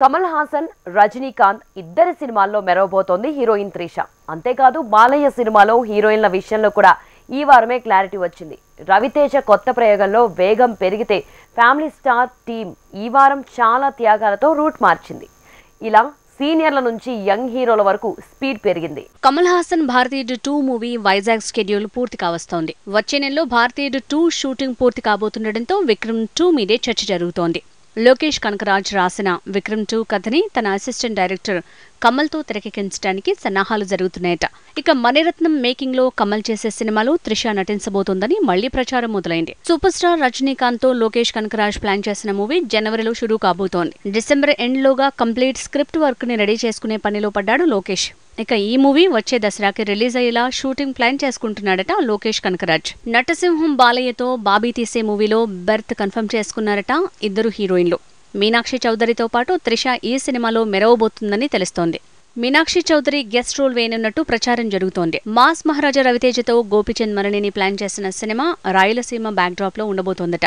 కమల్ హాసన్, రజనీకాంత్ ఇద్దరి సినిమాల్లో మెరవబోతోంది హీరోయిన్ త్రిష. అంతేకాదు బాలయ్య సినిమాలో హీరోయిన్ల విషయంలో కూడా ఈ వారమే క్లారిటీ వచ్చింది. రవితేజ కొత్త ప్రయోగంలో వేగం పెరిగితే ఫ్యామిలీ స్టార్ టీమ్ ఈ వారం చాలా త్యాగాలతో రూట్ మార్చింది. ఇలా సీనియర్ల నుంచి యంగ్ హీరోల వరకు స్పీడ్ పెరిగింది. కమల్ హాసన్ భారతీయుడు 2 మూవీ వైజాగ్ షెడ్యూల్ పూర్తి కావస్తోంది. వచ్చే నెలలో భారతీయుడు 2 షూటింగ్ పూర్తి కాబోతుండటంతో విక్రమ్ 2 మీదే చర్చ జరుగుతోంది. లోకేష్ కనకరాజ్ రాసిన విక్రమ్ 2 కథని తన అసిస్టెంట్ డైరెక్టర్ కమల్తో తెరకెక్కించడానికి సన్నాహాలు జరుగుతున్నాయట. ఇక మణిరత్నం మేకింగ్ లో కమల్ చేసే సినిమాలో త్రిష నటించబోతోందని మళ్లీ ప్రచారం మొదలైంది. సూపర్ స్టార్ రజనీకాంత్ తో లోకేష్ కనకరాజ్ ప్లాన్ చేసిన మూవీ జనవరిలో షురూ కాబోతోంది. డిసెంబర్ ఎండ్ లోగా కంప్లీట్ స్క్రిప్ట్ వర్క్ ని రెడీ చేసుకునే పనిలో పడ్డాడు లోకేష్. ఇక ఈ మూవీ వచ్చే దసరాకి రిలీజ్ అయ్యేలా షూటింగ్ ప్లాన్ చేసుకుంటున్నాడట లోకేష్ కనకరాజ్. నటసింహం బాలయ్యతో బాబీ తీసే మూవీలో బెర్త్ కన్ఫర్మ్ చేసుకున్నారట ఇద్దరు హీరోయిన్లు. మీనాక్షి చౌదరితో పాటు త్రిష ఈ సినిమాలో మెరవబోతుందని తెలుస్తోంది. మీనాక్షి చౌదరి గెస్ట్ రోల్ వేయనున్నట్టు ప్రచారం జరుగుతోంది. మాస్ మహారాజా రవితేజతో గోపిచంద్ మరణిని ప్లాన్ చేసిన సినిమా రాయలసీమ బ్యాక్డ్రాప్ లో ఉండబోతోందట.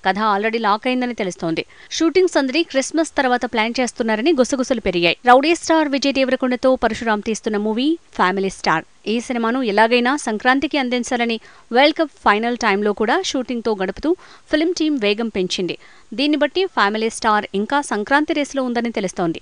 కథ ఆల్రెడీ లాక్ అయిందని తెలుస్తోంది. షూటింగ్ సందడి క్రిస్మస్ తర్వాత ప్లాన్ చేస్తున్నారని గుసగుసలు పెరిగాయి. రౌడీ స్టార్ విజయ్ దేవరకొండతో పరశురాం తీస్తున్న మూవీ ఫ్యామిలీ స్టార్. ఈ సినిమాను ఎలాగైనా సంక్రాంతికి అందించాలని వరల్డ్ కప్ ఫైనల్ టైంలో కూడా షూటింగ్తో గడుపుతూ ఫిల్మ్ టీం వేగం పెంచింది. దీన్ని బట్టి ఫ్యామిలీ స్టార్ ఇంకా సంక్రాంతి రేసులో ఉందని తెలుస్తోంది.